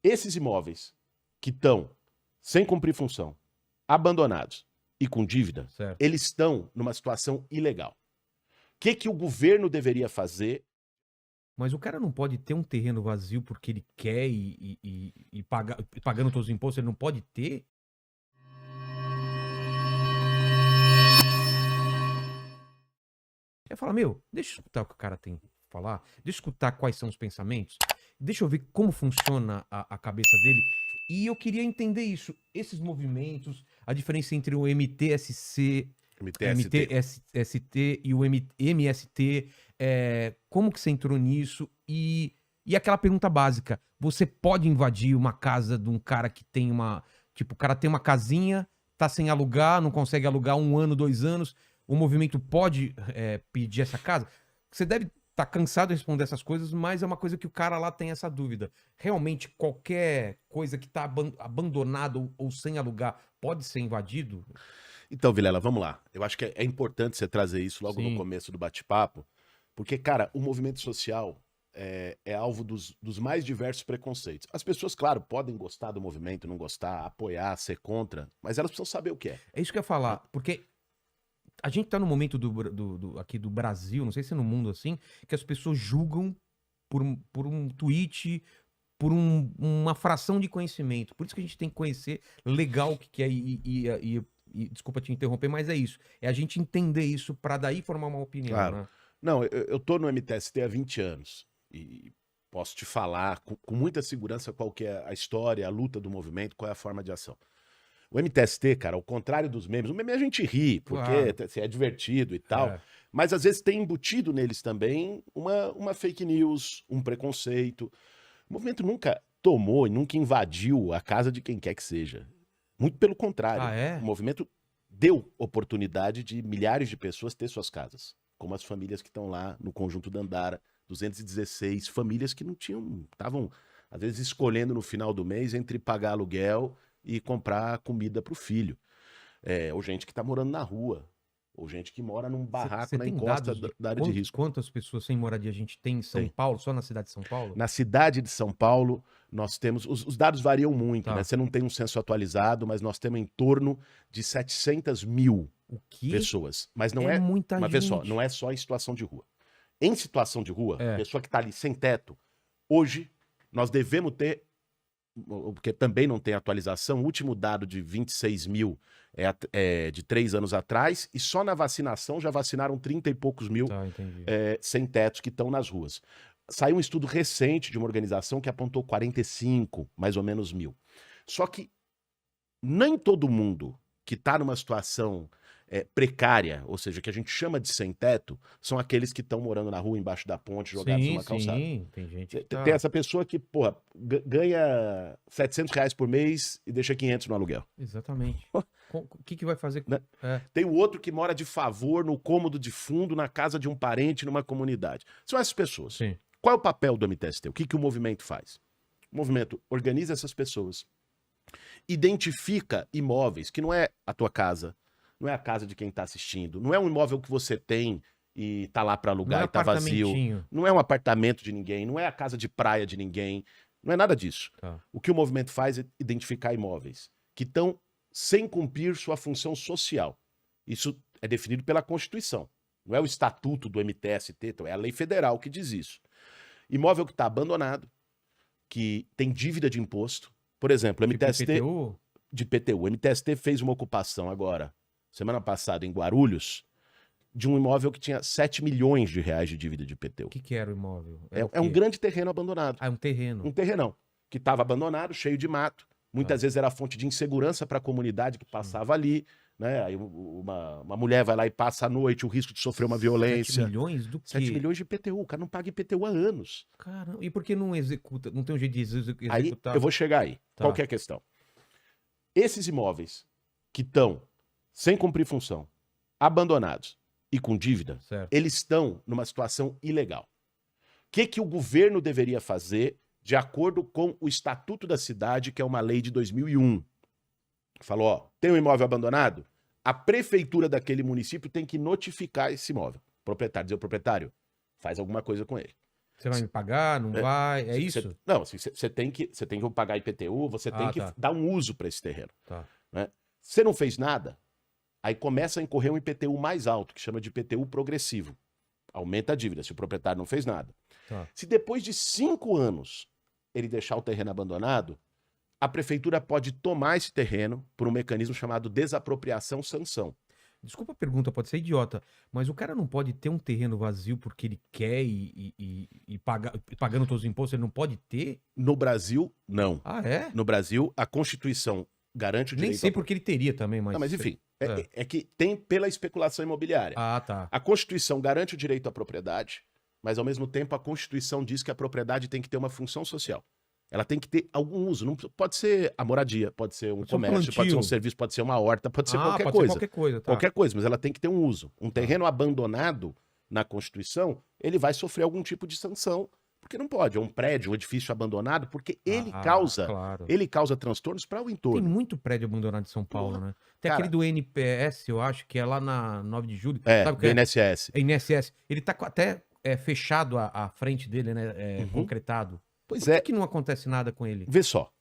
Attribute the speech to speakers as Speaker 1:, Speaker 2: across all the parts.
Speaker 1: Esses imóveis que estão sem cumprir função, abandonados e com dívida,
Speaker 2: Certo.
Speaker 1: eles estão numa situação ilegal. O que o governo deveria fazer?
Speaker 2: Mas o cara não pode ter um terreno vazio porque ele quer e pagando todos os impostos, ele não pode ter? Eu falo, meu, deixa eu escutar o que o cara tem pra falar, deixa eu escutar quais são os pensamentos, deixa eu ver como funciona a cabeça dele. E eu queria entender isso, esses movimentos, a diferença entre o MTST e o MST, como que você entrou nisso? E aquela pergunta básica, você pode invadir uma casa de um cara que tem uma... Tipo, o cara tem uma casinha, tá sem alugar, não consegue alugar 1 ano, 2 anos, o movimento pode pedir essa casa? Você deve estar cansado de responder essas coisas, mas é uma coisa que o cara lá tem essa dúvida. Realmente, qualquer coisa que está abandonada ou sem alugar pode ser invadido?
Speaker 1: Então, Vilela, vamos lá. Eu acho que é importante você trazer isso logo no
Speaker 2: Sim.
Speaker 1: começo do bate-papo, porque, cara, o movimento social é alvo dos mais diversos preconceitos. As pessoas, claro, podem gostar do movimento, não gostar, apoiar, ser contra, mas elas precisam saber o que é.
Speaker 2: É isso que eu ia falar, porque a gente tá no momento aqui do Brasil, não sei se é no mundo assim, que as pessoas julgam por um tweet, por uma fração de conhecimento. Por isso que a gente tem que conhecer legal o que que é e desculpa te interromper, mas é isso. É a gente entender isso pra daí formar uma opinião,
Speaker 1: Claro.
Speaker 2: né?
Speaker 1: Não, eu tô no MTST há 20 anos e posso te falar com muita segurança qual que é a história, a luta do movimento, qual é a forma de ação. O MTST, cara, ao contrário dos memes, o meme a gente ri, porque
Speaker 2: Claro.
Speaker 1: assim, é divertido e tal,
Speaker 2: É.
Speaker 1: mas às vezes tem embutido neles também uma fake news, um preconceito. O movimento nunca tomou e nunca invadiu a casa de quem quer que seja. Muito pelo contrário.
Speaker 2: Ah, é?
Speaker 1: O movimento deu oportunidade de milhares de pessoas ter suas casas, como as famílias que estão lá no Conjunto Dandara, 216 famílias que não tinham, estavam às vezes escolhendo no final do mês entre pagar aluguel e comprar comida para o filho. Ou gente que está morando na rua, ou gente que mora num barraco
Speaker 2: Você
Speaker 1: na
Speaker 2: tem
Speaker 1: encosta
Speaker 2: dados de
Speaker 1: da área de risco.
Speaker 2: quantas pessoas sem moradia a gente tem em São
Speaker 1: Tem.
Speaker 2: Paulo, só na cidade de São Paulo?
Speaker 1: Na cidade de São Paulo, nós temos. Os dados variam muito, né?
Speaker 2: Tá.
Speaker 1: Você não tem um censo atualizado, mas nós temos em torno de 700 mil
Speaker 2: O quê?
Speaker 1: pessoas. Mas não
Speaker 2: É
Speaker 1: é.
Speaker 2: muita
Speaker 1: Mas vê só,
Speaker 2: gente.
Speaker 1: não é só em situação de rua. Em situação de rua,
Speaker 2: É.
Speaker 1: pessoa que está ali sem teto, hoje nós devemos ter, porque também não tem atualização, o último dado de 26 mil é de 3 anos atrás, e só na vacinação já vacinaram 30 e poucos mil
Speaker 2: Tá, entendi.
Speaker 1: sem tetos que estão nas ruas. Saiu um estudo recente de uma organização que apontou 45, mais ou menos, mil. Só que nem todo mundo que está numa situação precária, ou seja, que a gente chama de sem teto, são aqueles que estão morando na rua, embaixo da ponte, jogados numa calçada.
Speaker 2: Sim, tem gente que
Speaker 1: Tem
Speaker 2: tá...
Speaker 1: essa pessoa que, porra, ganha R$ 700 por mês e deixa 500 no aluguel.
Speaker 2: Exatamente. O que vai fazer com...
Speaker 1: Né? Tem o outro que mora de favor no cômodo de fundo, na casa de um parente, numa comunidade. São essas pessoas.
Speaker 2: Sim.
Speaker 1: Qual é o papel do MTST? O que o movimento faz? O movimento organiza essas pessoas, identifica imóveis, que não é a tua casa, não é a casa de quem está assistindo, não é um imóvel que você tem e tá lá para alugar
Speaker 2: Não é
Speaker 1: e tá vazio,
Speaker 2: apartamentinho.
Speaker 1: não é um apartamento de ninguém, não é a casa de praia de ninguém, não é nada disso.
Speaker 2: Tá.
Speaker 1: O que o movimento faz é identificar imóveis que estão sem cumprir sua função social. Isso é definido pela Constituição. Não é o estatuto do MTST, então é a lei federal que diz isso. Imóvel que está abandonado, que tem dívida de imposto. Por exemplo, o
Speaker 2: Tipo
Speaker 1: MTST...
Speaker 2: IPTU?
Speaker 1: De PTU. O MTST fez uma ocupação agora, semana passada, em Guarulhos, de um imóvel que tinha 7 milhões de reais de dívida de IPTU.
Speaker 2: O que era o imóvel?
Speaker 1: É um grande terreno abandonado.
Speaker 2: Ah, é um terreno.
Speaker 1: Um terrenão, que estava abandonado, cheio de mato. Muitas vezes era fonte de insegurança para a comunidade que passava ali. Né? Aí uma mulher vai lá e passa a noite, o risco de sofrer uma violência.
Speaker 2: 7 milhões do quê?
Speaker 1: 7 milhões de IPTU. O cara não paga IPTU há anos.
Speaker 2: Caramba, e por que não executa? Não tem um jeito de executar?
Speaker 1: Aí eu vou chegar aí.
Speaker 2: Tá.
Speaker 1: Qual que é a questão? Esses imóveis que estão sem cumprir função, abandonados e com dívida,
Speaker 2: Certo.
Speaker 1: eles estão numa situação ilegal. O que o governo deveria fazer de acordo com o Estatuto da Cidade, que é uma lei de 2001? Falou, ó, tem um imóvel abandonado? A prefeitura daquele município tem que notificar esse imóvel. O proprietário, dizer o proprietário, faz alguma coisa com ele.
Speaker 2: Você vai me pagar? Não vai? É isso?
Speaker 1: Não, assim, você tem que pagar IPTU, você tem que
Speaker 2: tá.
Speaker 1: dar um uso para esse terreno.
Speaker 2: Tá.
Speaker 1: Né? Você não fez nada, aí começa a incorrer um IPTU mais alto, que chama de IPTU progressivo. Aumenta a dívida, se o proprietário não fez nada.
Speaker 2: Tá.
Speaker 1: Se depois de 5 anos ele deixar o terreno abandonado, a prefeitura pode tomar esse terreno por um mecanismo chamado desapropriação-sanção.
Speaker 2: Desculpa a pergunta, pode ser idiota, mas o cara não pode ter um terreno vazio porque ele quer e pagando todos os impostos, ele não pode ter?
Speaker 1: No Brasil, não.
Speaker 2: Ah, é?
Speaker 1: No Brasil, a Constituição garante o direito...
Speaker 2: Nem sei porque ele teria também, mas...
Speaker 1: Não, mas enfim, é que tem pela especulação imobiliária.
Speaker 2: Ah, tá.
Speaker 1: A Constituição garante o direito à propriedade, mas ao mesmo tempo a Constituição diz que a propriedade tem que ter uma função social. Ela tem que ter algum uso. Não pode ser a moradia, pode ser um comércio, pode ser um serviço, pode ser uma horta, pode ser qualquer coisa.
Speaker 2: Ser qualquer coisa, tá.
Speaker 1: Qualquer coisa, mas ela tem que ter um uso. Um terreno abandonado na Constituição, ele vai sofrer algum tipo de sanção, porque não pode. É um prédio, um edifício abandonado, porque ele causa transtornos para o entorno.
Speaker 2: Tem muito prédio abandonado em São Paulo, né? Tem
Speaker 1: Cara,
Speaker 2: aquele do NPS, eu acho, que é lá na 9 de julho.
Speaker 1: É,
Speaker 2: Sabe o
Speaker 1: do
Speaker 2: que
Speaker 1: INSS.
Speaker 2: É INSS. Ele tá até fechado a frente dele, né? Concretado.
Speaker 1: Pois
Speaker 2: Por que não acontece nada com ele?
Speaker 1: Vê só.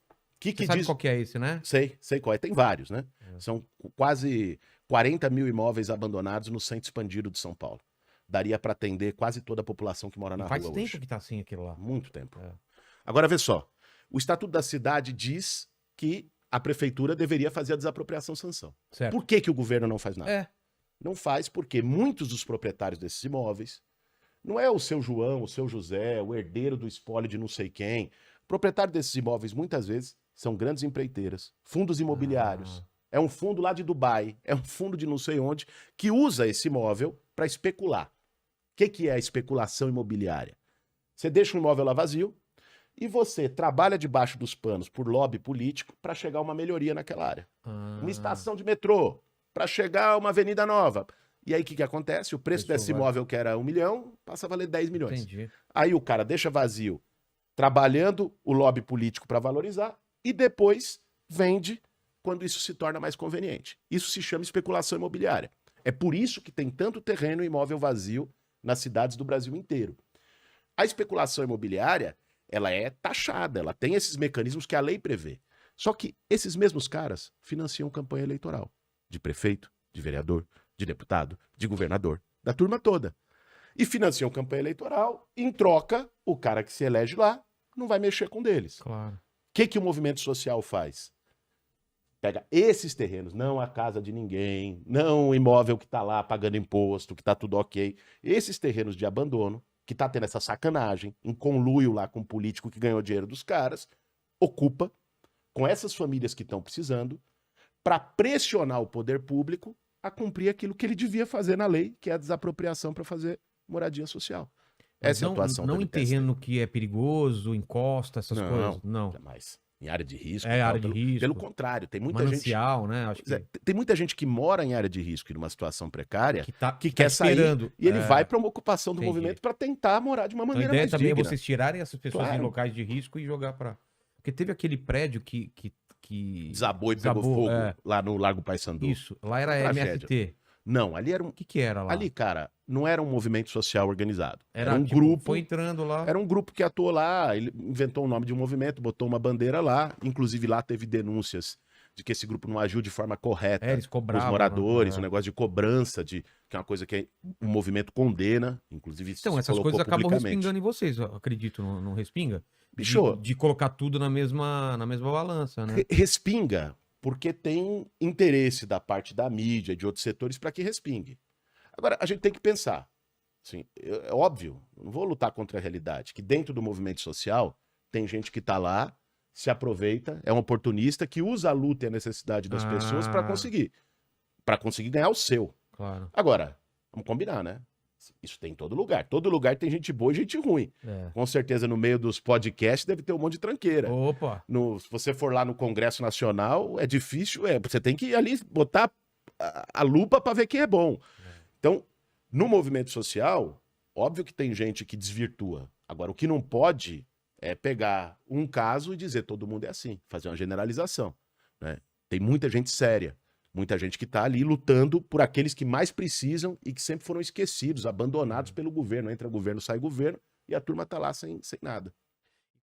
Speaker 2: Você sabe qual que é esse, né?
Speaker 1: Sei qual é. Tem vários, né? São quase 40 mil imóveis abandonados no centro expandido de São Paulo. Daria para atender quase toda a população que mora na rua hoje.
Speaker 2: Faz tempo que tá assim aquilo lá.
Speaker 1: Muito tempo. Agora, vê só. O Estatuto da Cidade diz que a prefeitura deveria fazer a desapropriação-sanção.
Speaker 2: Certo.
Speaker 1: Por que o governo não faz nada?
Speaker 2: É.
Speaker 1: Não faz porque muitos dos proprietários desses imóveis não é o seu João, o seu José, o herdeiro do espólio de não sei quem. O proprietário desses imóveis, muitas vezes, são grandes empreiteiras, fundos imobiliários. É um fundo lá de Dubai, é um fundo de não sei onde, que usa esse imóvel para especular. O que é a especulação imobiliária? Você deixa um imóvel lá vazio e você trabalha debaixo dos panos por lobby político para chegar a uma melhoria naquela área. Uma estação de metrô, para chegar a uma avenida nova. E aí o que acontece? O preço desse imóvel, que era 1 milhão, passa a valer 10 milhões.
Speaker 2: Entendi.
Speaker 1: Aí o cara deixa vazio, trabalhando o lobby político para valorizar, e depois vende quando isso se torna mais conveniente. Isso se chama especulação imobiliária. É por isso que tem tanto terreno e imóvel vazio nas cidades do Brasil inteiro. A especulação imobiliária, ela é taxada, ela tem esses mecanismos que a lei prevê. Só que esses mesmos caras financiam campanha eleitoral de prefeito, de vereador, de deputado, de governador, da turma toda. E financiam campanha eleitoral, em troca, o cara que se elege lá não vai mexer com deles.
Speaker 2: Claro.
Speaker 1: O que o movimento social faz? Pega esses terrenos, não a casa de ninguém, não o imóvel que está lá pagando imposto, que está tudo ok. Esses terrenos de abandono, que está tendo essa sacanagem, em conluio lá com o político que ganhou dinheiro dos caras, ocupa com essas famílias que estão precisando para pressionar o poder público a cumprir aquilo que ele devia fazer na lei, que é a desapropriação para fazer moradia social. Essa é a atuação
Speaker 2: não em terreno que é perigoso, encosta, essas coisas. Não.
Speaker 1: Jamais. Em área de risco.
Speaker 2: É área de risco.
Speaker 1: Pelo contrário, tem muita
Speaker 2: Manancial,
Speaker 1: gente...
Speaker 2: né? Acho que...
Speaker 1: Tem muita gente que mora em área de risco e numa situação precária que
Speaker 2: tá
Speaker 1: quer
Speaker 2: esperando.
Speaker 1: sair e ele vai para uma ocupação do
Speaker 2: Entendi.
Speaker 1: movimento para tentar morar de uma maneira
Speaker 2: então, a ideia
Speaker 1: mais
Speaker 2: também
Speaker 1: digna.
Speaker 2: é vocês tirarem essas pessoas
Speaker 1: Claro.
Speaker 2: em locais de risco e jogar para... Porque teve aquele prédio que
Speaker 1: Desabou e pegou fogo lá no Largo Paissandu.
Speaker 2: Isso, lá era MST.
Speaker 1: Não, ali era um...
Speaker 2: O que era lá?
Speaker 1: Ali, cara, não era um movimento social organizado.
Speaker 2: Era
Speaker 1: um
Speaker 2: tipo,
Speaker 1: grupo...
Speaker 2: Foi entrando lá.
Speaker 1: Era um grupo que atuou lá, ele inventou o nome de um movimento, botou uma bandeira lá, inclusive lá teve denúncias de que esse grupo não agiu de forma correta
Speaker 2: eles cobravam,
Speaker 1: os moradores,
Speaker 2: né?
Speaker 1: um negócio de cobrança, que é uma coisa que o movimento condena, inclusive
Speaker 2: Então, essas coisas acabam respingando em vocês, eu acredito, não respinga?
Speaker 1: Bicho,
Speaker 2: de colocar tudo na mesma balança, né?
Speaker 1: Respinga, porque tem interesse da parte da mídia, de outros setores, para que respingue. Agora, a gente tem que pensar, assim, é óbvio, não vou lutar contra a realidade, que dentro do movimento social tem gente que está lá, se aproveita, é um oportunista que usa a luta e a necessidade das pessoas para conseguir ganhar o seu.
Speaker 2: Claro.
Speaker 1: Agora, vamos combinar, né? Isso tem em todo lugar. Todo lugar tem gente boa e gente ruim. Com certeza, no meio dos podcasts deve ter um monte de tranqueira.
Speaker 2: Opa!
Speaker 1: Se você for lá no Congresso Nacional, é difícil, você tem que ir ali botar a lupa para ver quem é bom. Então, no movimento social, óbvio que tem gente que desvirtua. Agora, o que não pode é pegar um caso e dizer todo mundo é assim, fazer uma generalização, né? Tem muita gente séria, muita gente que está ali lutando por aqueles que mais precisam e que sempre foram esquecidos, abandonados pelo governo. Entra governo, sai governo, e a turma tá lá sem nada.